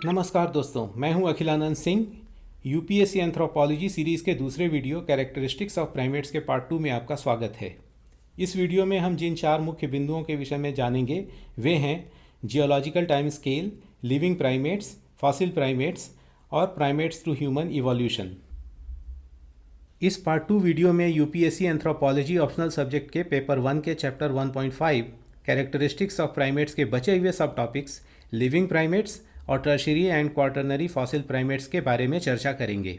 नमस्कार दोस्तों, मैं हूं Akhilanand Singh. UPSC anthropology series के दूसरे वीडियो कैरेक्टरिस्टिक्स ऑफ प्राइमेट्स के पार्ट 2 में आपका स्वागत है। इस वीडियो में हम जिन 4 मुख्य बिंदुओं के विषय में जानेंगे वे हैं geological time scale, living primates, fossil primates और प्राइमेट्स टू ह्यूमन इवोल्यूशन। इस पार्ट 2 वीडियो में यूपीएससी एंथ्रोपोलॉजी ऑप्शनल सब्जेक्ट के पेपर 1 के चैप्टर 1.5 कैरेक्टरिस्टिक्स ऑफ प्राइमेट्स के बचे हुए सब टॉपिक्स लिविंग प्राइमेट्स और tertiary and quaternary fossil primates के बारे में चर्चा करेंगे।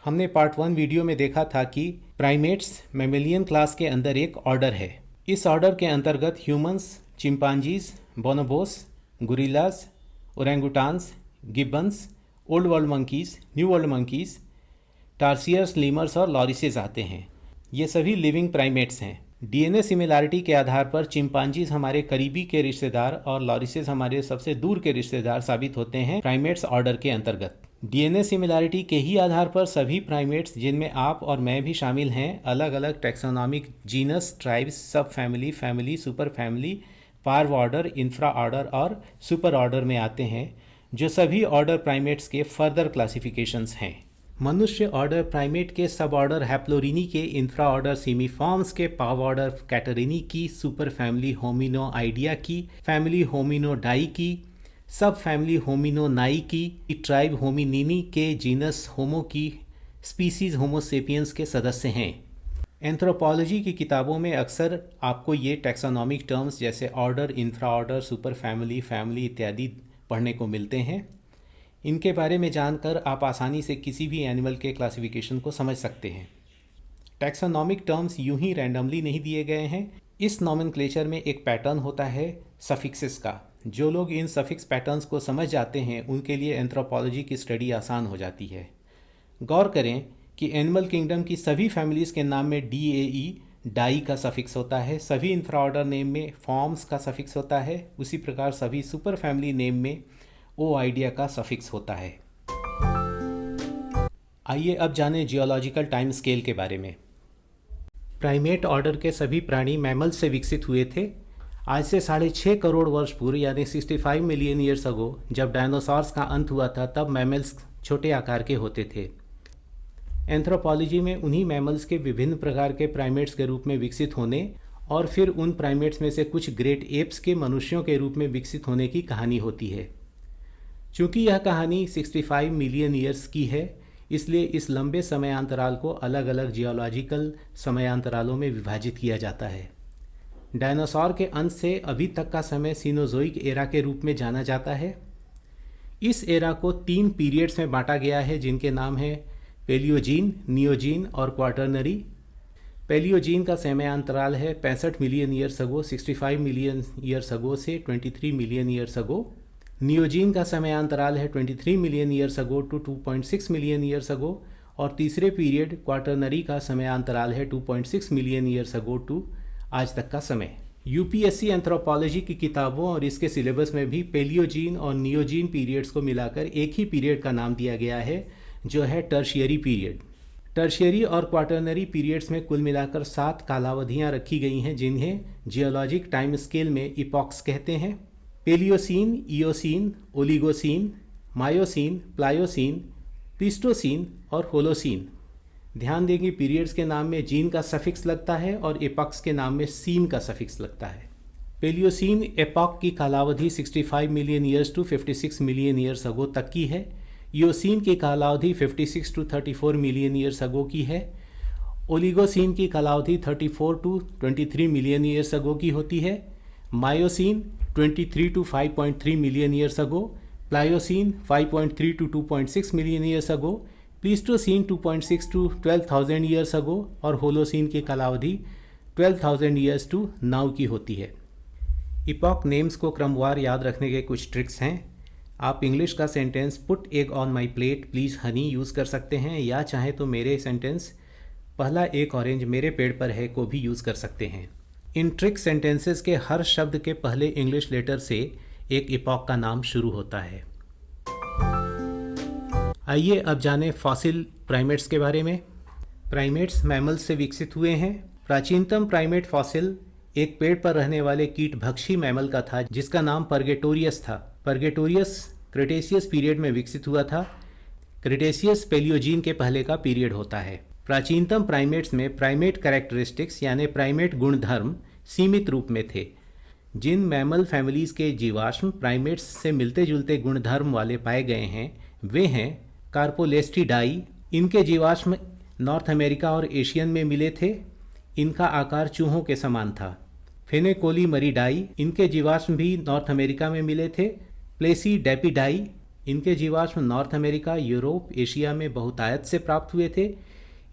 हमने पार्ट 1 वीडियो में देखा था कि प्राइमेट्स मैमेलियन क्लास के अंदर एक ऑर्डर है। इस ऑर्डर के अंतर्गत humans, chimpanzees, bonobos, gorillas, orangutans, gibbons, old world monkeys, new world monkeys, tarsiers, lemurs और लॉरिसेस आते हैं। ये सभी लिविंग प्राइमेट्स हैं। डीएनए सिमिलैरिटी के आधार पर चिंपांजीज हमारे करीबी के रिश्तेदार और लॉरिसेस हमारे सबसे दूर के रिश्तेदार साबित होते हैं प्राइमेट्स ऑर्डर के अंतर्गत। डीएनए सिमिलैरिटी के ही आधार पर सभी प्राइमेट्स, जिनमें आप और मैं भी शामिल हैं, अलग अलग taxonomic genus, tribes, subfamily, family, superfamily, parvorder, infraorder और सुपर ऑर्डर में आते हैं, जो सभी ऑर्डर प्राइमेट्स के फर्दर क्लासिफिकेशंस हैं। मनुष्य ऑर्डर प्राइमेट के सब ऑर्डर हैप्लोरिनी के, इंफ्रा ऑर्डर सीमीफॉर्म्स के, पाव ऑर्डर कैटरिनी की, सुपर फैमिली होमिनो आइडिया की, फैमिली होमिनोडाई की, सब फैमिली होमिनोनाई की, ट्राइब होमिनिनी के, जीनस होमो की, स्पीसीज होमोसेपियंस के सदस्य हैं। एंथ्रोपोलॉजी की किताबों में अक्सर आपको ये टैक्सोनॉमिक टर्म्स जैसे order, infra order, super family, family इत्यादि पढ़ने को मिलते हैं। इनके बारे में जानकर आप आसानी से किसी भी एनिमल के क्लासिफिकेशन को समझ सकते हैं। टैक्सोनॉमिक टर्म्स यूं ही रैंडमली नहीं दिए गए हैं। इस नॉमेनक्लेचर में एक पैटर्न होता है सफिक्सेस का। जो लोग इन सफिक्स पैटर्न्स को समझ जाते हैं उनके लिए एंथ्रोपोलॉजी की स्टडी आसान हो जाती है। गौर करें कि एनिमल किंगडम की सभी फैमिलीज़ के नाम में DAE डाई का सफिक्स होता है, सभी इंफ्रा ऑर्डर नेम में फॉर्म्स का सफिक्स होता है, उसी प्रकार सभी सुपर फैमिली नेम में ओ आइडिया का सफिक्स होता है। आइए अब जानें जियोलॉजिकल टाइम स्केल के बारे में। प्राइमेट ऑर्डर के सभी प्राणी मैमल्स से विकसित हुए थे। आज से 6.5 करोड़ वर्ष पूर्व यानी 65 मिलियन ईयर्स अगो जब डायनासॉर्स का अंत हुआ था, तब मैमल्स छोटे आकार के होते थे। एंथ्रोपोलॉजी में उन्हीं मैमल्स के विभिन्न प्रकार के प्राइमेट्स के रूप में विकसित होने और फिर उन प्राइमेट्स में से कुछ ग्रेट एप्स के मनुष्यों के रूप में विकसित होने की कहानी होती है। चूँकि यह कहानी 65 मिलियन ईयर्स की है, इसलिए इस लंबे समयांतराल को अलग अलग जियोलॉजिकल समयांतरालों में विभाजित किया जाता है। डायनासोर के अंत से अभी तक का समय सीनोजोइक एरा के रूप में जाना जाता है। इस एरा को 3 पीरियड्स में बांटा गया है, जिनके नाम हैं पेलियोजीन, नियोजीन और क्वार्टरनरी। पेलियोजीन का समयांतराल है 65 मिलियन ईयर्स अगो 65 मिलियन ईयर्स अगो से 23 मिलियन ईयर्स अगो। नियोजीन का समयांतराल है 23 million years ago to 2.6 million years ago और तीसरे पीरियड क्वार्टरनरी का समयांतराल है 2.6 मिलियन ईयर्स अगो टू आज तक का समय। यूपीएससी एंथ्रोपोलॉजी की किताबों और इसके सिलेबस में भी पेलियोजीन और नियोजीन पीरियड्स को मिलाकर एक ही पीरियड का नाम दिया गया है, जो है टर्शियरी पीरियड। टर्शियरी और क्वार्टरनरी पीरियड्स में कुल मिलाकर 7 कालावधियाँ रखी गई हैं, जिन्हें जियोलॉजिक टाइम स्केल में इपॉक्स कहते हैं। Palaeocene, Eocene, Oligocene, Miocene, Pliocene, Pleistocene और होलोसीन। ध्यान दें कि पीरियड्स के नाम में जीन का सफिक्स लगता है और एपॉक्स के नाम में सीन का सफिक्स लगता है। पेलियोसीन एपॉक की कालावधि 65 million years to 56 million years ago तक की है। इयोसीन की कालावधि 56 टू 34 मिलियन ईयर्स अगो की है। ओलिगोसीन की कालावधि 34 टू 23 मिलियन ईयर्स अगो की होती है। Miocene 23 to 5.3 million years ago, Pliocene 5.3 to 2.6 million years ago, Pleistocene 2.6 to 12,000 years ago और होलोसीन की कालावधि 12,000 ईयर्स टू नाउ की होती है। इपॉक नेम्स को क्रमवार याद रखने के कुछ ट्रिक्स हैं। आप इंग्लिश का sentence put egg on my plate please Honey use कर सकते हैं, या चाहे तो मेरे सेंटेंस पहला एक ऑरेंज मेरे पेड़ पर है को भी यूज़ कर सकते हैं। इन ट्रिक सेंटेंसेस के हर शब्द के पहले इंग्लिश लेटर से एक इपॉक का नाम शुरू होता है। आइए अब जानें फॉसिल प्राइमेट्स के बारे में। प्राइमेट्स मैमल्स से विकसित हुए हैं। प्राचीनतम प्राइमेट फॉसिल एक पेड़ पर रहने वाले कीटभक्षी मैमल का था जिसका नाम परगेटोरियस था। परगेटोरियस क्रेटेशियस पीरियड में विकसित हुआ था। क्रेटेशियस पेलियोजीन के पहले का पीरियड होता है। प्राचीनतम प्राइमेट्स में प्राइमेट कैरेक्टरिस्टिक्स यानी प्राइमेट गुणधर्म सीमित रूप में थे। जिन मैमल फैमिलीज के जीवाश्म प्राइमेट्स से मिलते जुलते गुणधर्म वाले पाए गए हैं वे हैं कार्पोलेस्टिडाई। इनके जीवाश्म नॉर्थ अमेरिका और एशियन में मिले थे। इनका आकार चूहों के समान था। फेनेकोलीमरिडाई, इनके जीवाश्म भी नॉर्थ अमेरिका में मिले थे। प्लेसीडेपिडाई, इनके जीवाश्म नॉर्थ अमेरिका, यूरोप, एशिया में बहुतायत से प्राप्त हुए थे।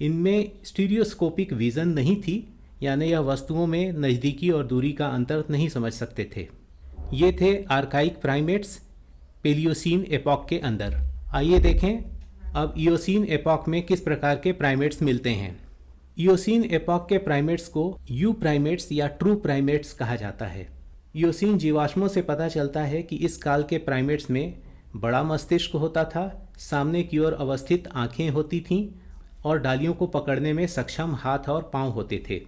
इनमें स्टीरियोस्कोपिक विज़न नहीं थी, यानी यह वस्तुओं में नज़दीकी और दूरी का अंतर नहीं समझ सकते थे। ये थे आर्काइक प्राइमेट्स पेलियोसीन एपॉक के अंदर। आइए देखें अब इयोसीन एपॉक में किस प्रकार के प्राइमेट्स मिलते हैं। इयोसीन एपॉक के प्राइमेट्स को यू प्राइमेट्स या ट्रू प्राइमेट्स कहा जाता है। इयोसीन जीवाश्मों से पता चलता है कि इस काल के प्राइमेट्स में बड़ा मस्तिष्क होता था, सामने की ओर अवस्थित आँखें होती थीं और डालियों को पकड़ने में सक्षम हाथ और पांव होते थे।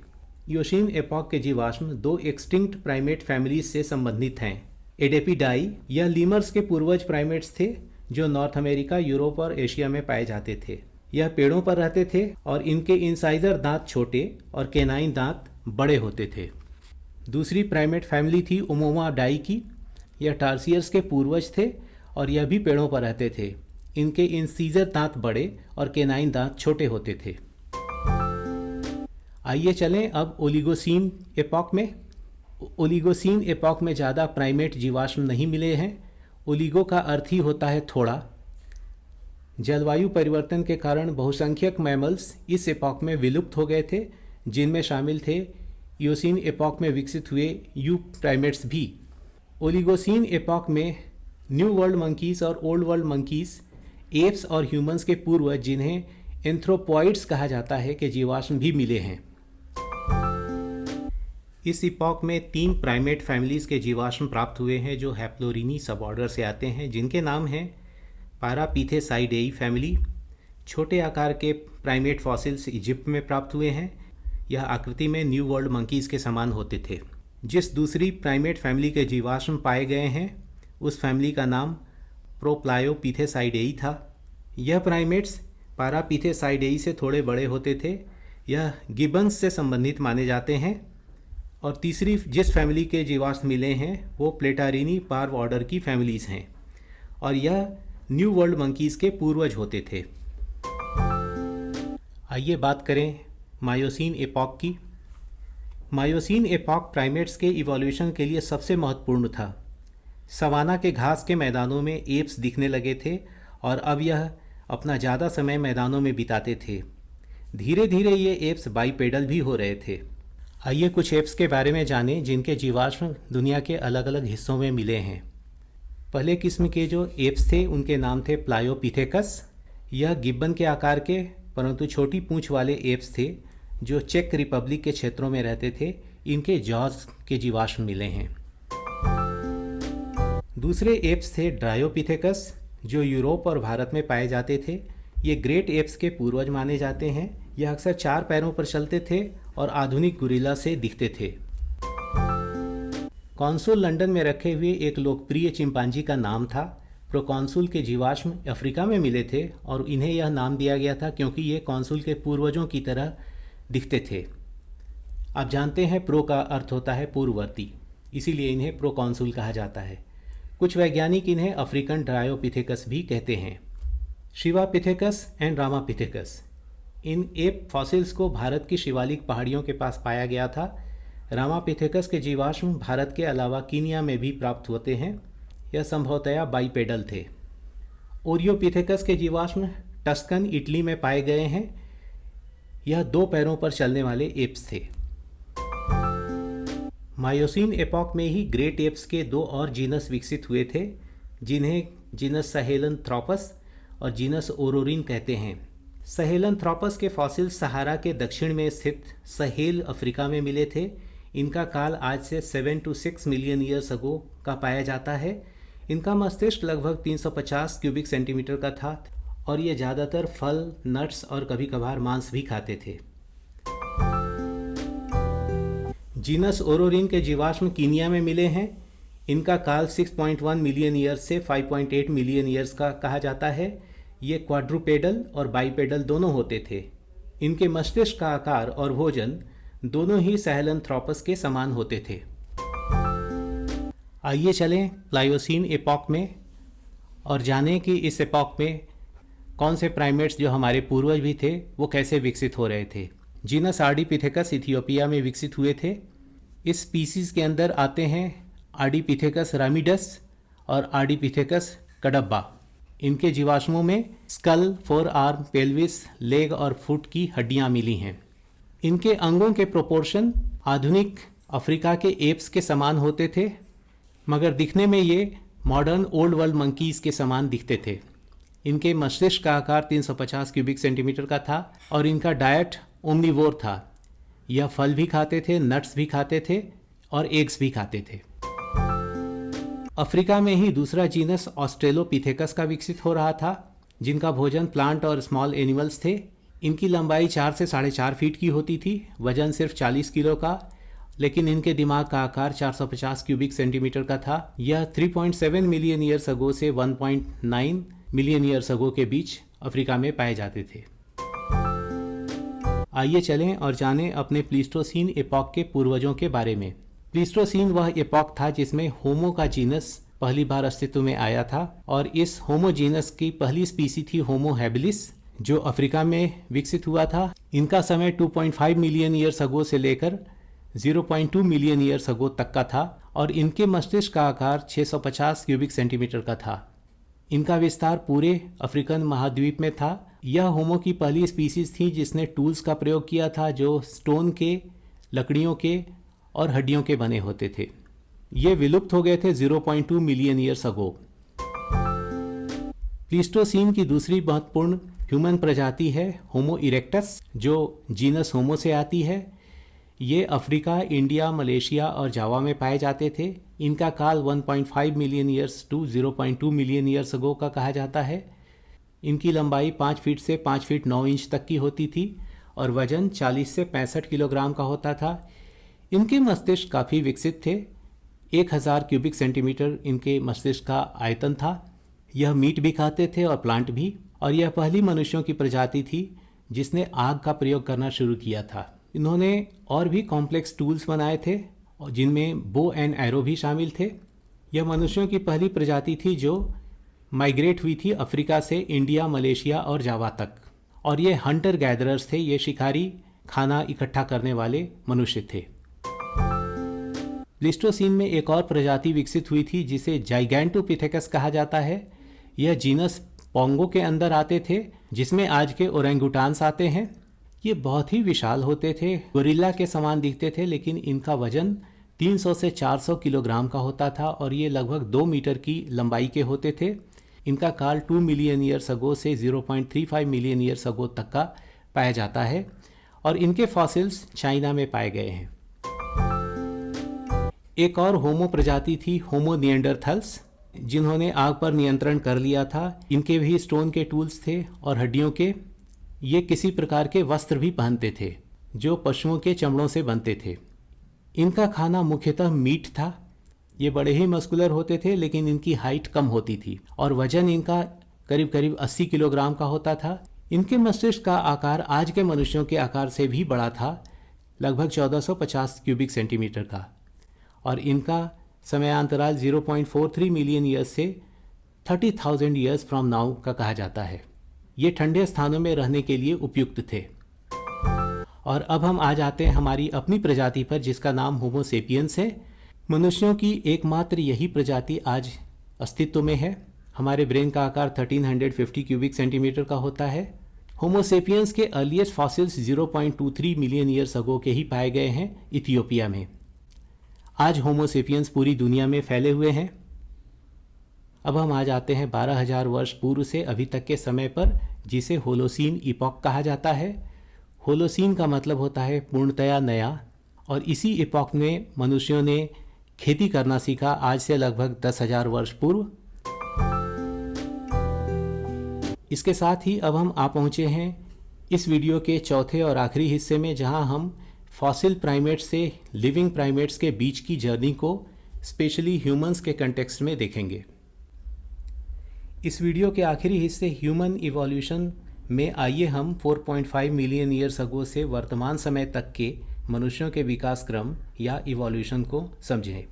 इयोसीन एपॉक के जीवाश्म दो एक्सटिंक्ट प्राइमेट फैमिलीज से संबंधित हैं। एडेपिडाई, यह लीमर्स के पूर्वज प्राइमेट्स थे जो नॉर्थ अमेरिका, यूरोप और एशिया में पाए जाते थे। यह पेड़ों पर रहते थे और इनके इंसाइजर दांत छोटे और केनाइन दांत बड़े होते थे। दूसरी प्राइमेट फैमिली थी ओमोमाडाई की। यह टार्सियर्स के पूर्वज थे और यह भी पेड़ों पर रहते थे। इनके इंसीजर दांत बड़े और केनाइन दांत छोटे होते थे। आइए चलें अब ओलिगोसीन एपॉक में। ओलिगोसीन एपॉक में ज़्यादा प्राइमेट जीवाश्म नहीं मिले हैं। ओलिगो का अर्थ ही होता है थोड़ा। जलवायु परिवर्तन के कारण बहुसंख्यक मैमल्स इस एपॉक में विलुप्त हो गए थे, जिनमें शामिल थे इयोसीन एपॉक में विकसित हुए यू प्राइमेट्स भी। ओलिगोसीन एपॉक में न्यू वर्ल्ड मंकीज और ओल्ड वर्ल्ड मंकीज, एप्स और ह्यूमंस के पूर्वज जिन्हें एंथ्रोपॉइड्स कहा जाता है के जीवाश्म भी मिले हैं। इस इपॉक में 3 प्राइमेट फैमिलीज के जीवाश्म प्राप्त हुए हैं जो हैप्लोरिनी सबऑर्डर से आते हैं, जिनके नाम हैं पारापीथेसाइडेई फैमिली। छोटे आकार के प्राइमेट फॉसिल्स इजिप्ट में प्राप्त हुए हैं। यह आकृति में न्यू वर्ल्ड मंकीज के समान होते थे। जिस दूसरी प्राइमेट फैमिली के जीवाश्म पाए गए हैं उस फैमिली का नाम प्रोप्लायोपीथेसाइडेई था। यह प्राइमेट्स पारापीथेसाइडेई से थोड़े बड़े होते थे। यह गिबन्स से संबंधित माने जाते हैं। और तीसरी जिस फैमिली के जीवाश्म मिले हैं वो प्लेटारिनी पार्व ऑर्डर की फैमिलीज़ हैं और यह न्यू वर्ल्ड मंकीज़ के पूर्वज होते थे। आइए बात करें मायोसीन एपॉक की। मायोसीन एपॉक प्राइमेट्स के इवोल्यूशन के लिए सबसे महत्वपूर्ण था। सवाना के घास के मैदानों में एप्स दिखने लगे थे और अब यह अपना ज़्यादा समय मैदानों में बिताते थे। धीरे धीरे ये एप्स बाइपेडल भी हो रहे थे। आइए कुछ एप्स के बारे में जानें जिनके जीवाश्म दुनिया के अलग अलग हिस्सों में मिले हैं। पहले किस्म के जो एप्स थे उनके नाम थे प्लायोपिथेकस। यह गिब्बन के आकार के परंतु छोटी पूंछ वाले एप्स थे जो चेक रिपब्लिक के क्षेत्रों में रहते थे। इनके जॉज के जीवाश्म मिले हैं। दूसरे एप्स थे ड्रायोपिथेकस जो यूरोप और भारत में पाए जाते थे। ये ग्रेट एप्स के पूर्वज माने जाते हैं। यह अक्सर 4 पैरों पर चलते थे और आधुनिक गुरिल्ला से दिखते थे। कॉन्सुल लंदन में रखे हुए एक लोकप्रिय चिंपांजी का नाम था। प्रोकॉन्सुल के जीवाश्म अफ्रीका में मिले थे और इन्हें यह नाम दिया गया था क्योंकि ये कॉन्सुल के पूर्वजों की तरह दिखते थे। आप जानते हैं प्रो का अर्थ होता है पूर्ववर्ती, इसीलिए इन्हें प्रोकॉन्सुल कहा जाता है। कुछ वैज्ञानिक इन्हें अफ्रीकन ड्रायोपिथेकस भी कहते हैं। शिवापिथेकस and Ramapithecus, in app fossils को भारत की शिवालिक पहाड़ियों के पास पाया गया था। रामापिथेकस के जीवाश्म भारत के अलावा कीनिया में भी प्राप्त होते हैं। यह संभवतया बाइपेडल थे। ओरियोपिथेकस के जीवाश्म टस्कन, इटली में पाए गए हैं। यह 2 पैरों पर चलने वाले एप्स थे। मायोसीन एपॉक में ही ग्रेट एप्स के 2 और जीनस विकसित हुए थे जिन्हें जीनस सहेलनथ्रोपस और जीनस ओरोरिन कहते हैं। सहेलनथ्रोपस के फॉसिल सहारा के दक्षिण में स्थित सहेल अफ्रीका में मिले थे। इनका काल आज से 7 to 6 मिलियन ईयर्स अगो का पाया जाता है। इनका मस्तिष्क लगभग 350 क्यूबिक सेंटीमीटर का था और ये ज़्यादातर फल, नट्स और कभी कभार मांस भी खाते थे। जीनस ओरोरिन के जीवाश्म कीनिया में मिले हैं। इनका काल 6.1 मिलियन ईयर्स से 5.8 मिलियन ईयर्स का कहा जाता है। ये क्वाड्रूपेडल और बाइपेडल दोनों होते थे। इनके मस्तिष्क का आकार और भोजन दोनों ही सहेलंथ्रोपस के समान होते थे। आइए चलें प्लायोसीन एपॉक में और जानें कि इस एपॉक में कौन से प्राइमेट्स जो हमारे पूर्वज भी थे वो कैसे विकसित हो रहे थे। जीनस आर्डिपिथेकस इथियोपिया में विकसित हुए थे। इस स्पीसीज के अंदर आते हैं आर्डिपिथेकस रामिडस और आर्डिपिथेकस कडब्बा। इनके जीवाश्मों में skull, forearm, pelvis, leg और फुट की हड्डियां मिली हैं। इनके अंगों के प्रोपोर्शन आधुनिक अफ्रीका के एप्स के समान होते थे, मगर दिखने में ये मॉडर्न ओल्ड वर्ल्ड मंकीज़ के समान दिखते थे। इनके मस्तिष्क का आकार 350 क्यूबिक सेंटीमीटर का था और इनका डाइट ओमनिवोर था। यह फल भी खाते थे, नट्स भी खाते थे और एग्स भी खाते थे। अफ्रीका में ही दूसरा जीनस ऑस्ट्रेलोपिथेकस का विकसित हो रहा था, जिनका भोजन प्लांट और स्मॉल एनिमल्स थे। इनकी लंबाई 4 से 4.5 फीट की होती थी, वजन सिर्फ 40 किलो का, लेकिन इनके दिमाग का आकार 450 क्यूबिक सेंटीमीटर का था। यह 3.7 मिलियन ईयर्स अगो से 1.9 मिलियन ईयर्स अगो के बीच अफ्रीका में पाए जाते थे। आइए चलें और जानें अपने प्लीस्टोसीन एपॉक के पूर्वजों के बारे में। प्लीस्टोसीन वह एपॉक था जिसमें होमो का जीनस पहली बार अस्तित्व में आया था और इस होमो जीनस की पहली स्पीसी थी होमो हैबिलिस, जो अफ्रीका में विकसित हुआ था। इनका समय 2.5 मिलियन ईयर्स अगो से लेकर 0.2 मिलियन ईयर्स अगो तक का था और इनके मस्तिष्क का आकार 650 क्यूबिक सेंटीमीटर का था। इनका विस्तार पूरे अफ्रीकन महाद्वीप में था। यह होमो की पहली स्पीसीज थी जिसने टूल्स का प्रयोग किया था जो स्टोन के, लकड़ियों के और हड्डियों के बने होते थे। ये विलुप्त हो गए थे 0.2 मिलियन ईयर्स अगो। प्लीस्टोसीन की दूसरी महत्वपूर्ण ह्यूमन प्रजाति है होमो इरेक्टस, जो जीनस होमो से आती है। ये अफ्रीका, इंडिया, मलेशिया और जावा में पाए जाते थे। इनका काल 1.5 million years to 0.2 million years ago का कहा जाता है। इनकी लंबाई 5 फीट से 5 फीट 9 इंच तक की होती थी और वजन 40 से 65 किलोग्राम का होता था। इनके मस्तिष्क काफ़ी विकसित थे। 1000 क्यूबिक सेंटीमीटर इनके मस्तिष्क का आयतन था। यह मीट भी खाते थे और प्लांट भी, और यह पहली मनुष्यों की प्रजाति थी जिसने आग का प्रयोग करना शुरू किया था। इन्होंने और भी कॉम्प्लेक्स टूल्स बनाए थे और जिनमें बो एंड एरो भी शामिल थे। यह मनुष्यों की पहली प्रजाति थी जो माइग्रेट हुई थी अफ्रीका से इंडिया, मलेशिया और जावा तक, और ये हंटर गैदरर्स थे। ये शिकारी, खाना इकट्ठा करने वाले मनुष्य थे। प्लीस्टोसीन में एक और प्रजाति विकसित हुई थी जिसे जाइगैंटोपिथेकस कहा जाता है। यह जीनस पोंगो के अंदर आते थे, जिसमें आज के ओरेंगुटान्स आते हैं। ये बहुत ही विशाल होते थे, गोरिल्ला के समान दिखते थे, लेकिन इनका वजन 300 से 400 किलोग्राम का होता था और ये लगभग 2 मीटर की लंबाई के होते थे। इनका काल 2 मिलियन ईयर्स अगो से 0.35 मिलियन ईयर्स अगो तक का पाया जाता है और इनके फॉसिल्स चाइना में पाए गए हैं। एक और होमो प्रजाति थी होमो निएंडरथल्स, जिन्होंने आग पर नियंत्रण कर लिया था। इनके भी स्टोन के टूल्स थे और हड्डियों के। ये किसी प्रकार के वस्त्र भी पहनते थे जो पशुओं के चमड़ों से बनते थे। इनका खाना मुख्यतः मीट था। ये बड़े ही मस्कुलर होते थे, लेकिन इनकी हाइट कम होती थी और वजन इनका करीब करीब 80 किलोग्राम का होता था। इनके मस्तिष्क का आकार आज के मनुष्यों के आकार से भी बड़ा था, लगभग 1450 क्यूबिक सेंटीमीटर का, और इनका समयांतराल 0.43 मिलियन ईयर्स से 30,000 ईयर्स फ्रॉम नाउ का कहा जाता है। ये ठंडे स्थानों में रहने के लिए उपयुक्त थे। और अब हम आ जाते हैं हमारी अपनी प्रजाति पर, जिसका नाम होमो सेपियंस है। मनुष्यों की एकमात्र यही प्रजाति आज अस्तित्व में है। हमारे ब्रेन का आकार 1350 क्यूबिक सेंटीमीटर का होता है। होमो सेपियंस के अर्लीस्ट फॉसिल्स 0.23 मिलियन ईयर्स अगो के ही पाए गए हैं इथियोपिया में। आज होमो सेपियंस पूरी दुनिया में फैले हुए हैं। अब हम आ जाते हैं 12,000 वर्ष पूर्व से अभी तक के समय पर, जिसे होलोसीन इपॉक कहा जाता है। होलोसीन का मतलब होता है पूर्णतया नया, और इसी इपॉक में मनुष्यों ने खेती करना सीखा आज से लगभग 10,000 वर्ष पूर्व। इसके साथ ही अब हम आ पहुँचे हैं इस वीडियो के चौथे और आखिरी हिस्से में, जहां हम फॉसिल प्राइमेट्स से लिविंग प्राइमेट्स के बीच की जर्नी को स्पेशली ह्यूमंस के कंटेक्स्ट में देखेंगे। इस वीडियो के आखिरी हिस्से ह्यूमन इवोल्यूशन में आइए हम 4.5 मिलियन ईयर्स अगो से वर्तमान समय तक के मनुष्यों के विकास क्रम या इवोल्यूशन को समझें।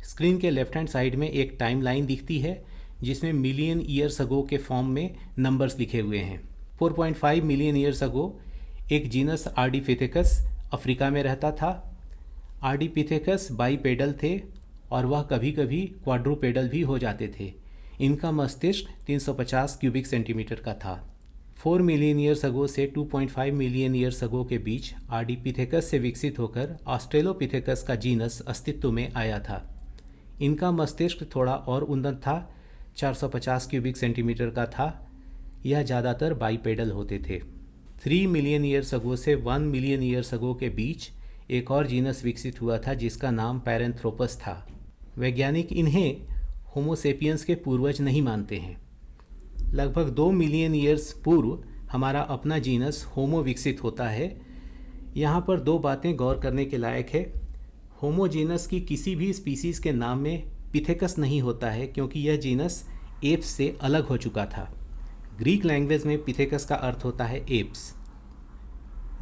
स्क्रीन के लेफ्ट हैंड साइड में एक टाइमलाइन दिखती है जिसमें मिलियन ईयर्स अगो के फॉर्म में नंबर्स लिखे हुए हैं। 4.5 मिलियन ईयर्स अगो एक जीनस आर्डिपिथेकस अफ्रीका में रहता था। आर्डिपिथेकस बाइपेडल थे और वह कभी कभी क्वाड्रूपेडल भी हो जाते थे। इनका मस्तिष्क 350 क्यूबिक सेंटीमीटर का था। 4 मिलियन ईयर्स अगो से 2.5 मिलियन ईयर्स अगो के बीच आर्डिपिथेकस से विकसित होकर ऑस्ट्रेलोपिथेकस का जीनस अस्तित्व में आया था। इनका मस्तिष्क थोड़ा और उन्नत था, 450 क्यूबिक सेंटीमीटर का था। यह ज़्यादातर बाइपेडल होते थे। 3 मिलियन ईयर्स अगो से 1 मिलियन ईयर्स अगो के बीच एक और जीनस विकसित हुआ था जिसका नाम पैरेंथ्रोपस था। वैज्ञानिक इन्हें होमोसेपियंस के पूर्वज नहीं मानते हैं। लगभग 2 मिलियन ईयर्स पूर्व हमारा अपना जीनस होमो विकसित होता है। यहाँ पर दो बातें गौर करने के लायक है। होमो जीनस की किसी भी स्पीसीज़ के नाम में पिथेकस नहीं होता है क्योंकि यह जीनस एप्स से अलग हो चुका था। ग्रीक लैंग्वेज में पिथेकस का अर्थ होता है एप्स।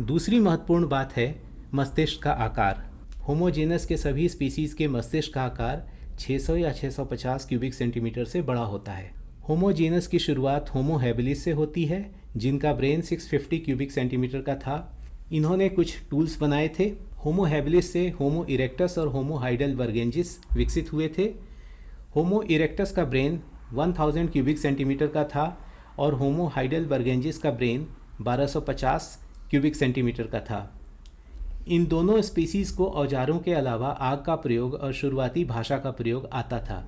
दूसरी महत्वपूर्ण बात है मस्तिष्क का आकार। होमो जीनस के सभी स्पीसीज़ के मस्तिष्क का आकार 600 या 650 क्यूबिक सेंटीमीटर से बड़ा होता है। होमो जीनस की शुरुआत होमो हैबिलिस से होती है जिनका ब्रेन 650 क्यूबिक सेंटीमीटर का था। इन्होंने कुछ टूल्स बनाए थे। होमो हैबिलिस से होमो इरेक्टस और होमो हाइडेलबर्गेंजिस विकसित हुए थे। होमो इरेक्टस का ब्रेन 1000 क्यूबिक सेंटीमीटर का था और होमो हाइडेलबर्गेंजिस का ब्रेन 1250 क्यूबिक सेंटीमीटर का था। इन दोनों स्पीसीज़ को औजारों के अलावा आग का प्रयोग और शुरुआती भाषा का प्रयोग आता था।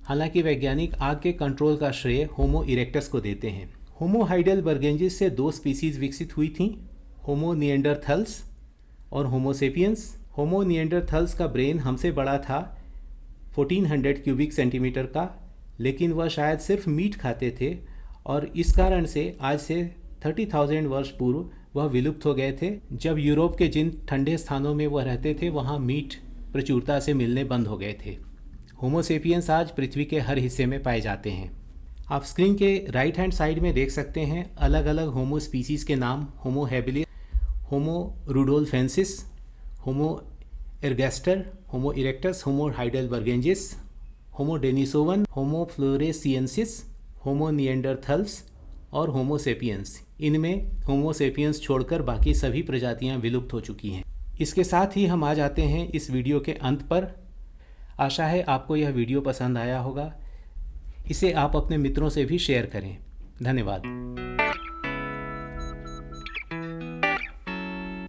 हालांकि वैज्ञानिक आग के कंट्रोल का श्रेय होमो इरेक्टस को देते हैं। होमो हाइडेलबर्गेंजिस से 2 स्पीसीज़ विकसित हुई थीं, होमो निएंडरथल्स और होमोसेपियंस। होमो निएंडरथल्स का ब्रेन हमसे बड़ा था, 1400 क्यूबिक सेंटीमीटर का, लेकिन वह शायद सिर्फ मीट खाते थे और इस कारण से आज से 30,000 वर्ष पूर्व वह विलुप्त हो गए थे। जब यूरोप के जिन ठंडे स्थानों में वह रहते थे वहाँ मीट प्रचुरता से मिलने बंद हो गए थे। होमोसेपियंस आज पृथ्वी के हर हिस्से में पाए जाते हैं। आप स्क्रीन के राइट हैंड साइड में देख सकते हैं अलग अलग होमो स्पीसीज़ के नाम। होमो हैबिलिस, होमो रुडोल्फेंसिस, होमो एर्गेस्टर, होमो इरेक्टस, होमो हाइडेलबर्गेंजिस, होमो डेनिसोवन, होमो फ्लोरेसियंसिस, होमो निएंडरथल्स और होमो सेपियंस। इनमें होमो सेपियंस छोड़कर बाकी सभी प्रजातियां विलुप्त हो चुकी हैं। इसके साथ ही हम आ जाते हैं इस वीडियो के अंत पर। आशा है आपको यह वीडियो पसंद आया होगा। इसे आप अपने मित्रों से भी शेयर करें। धन्यवाद।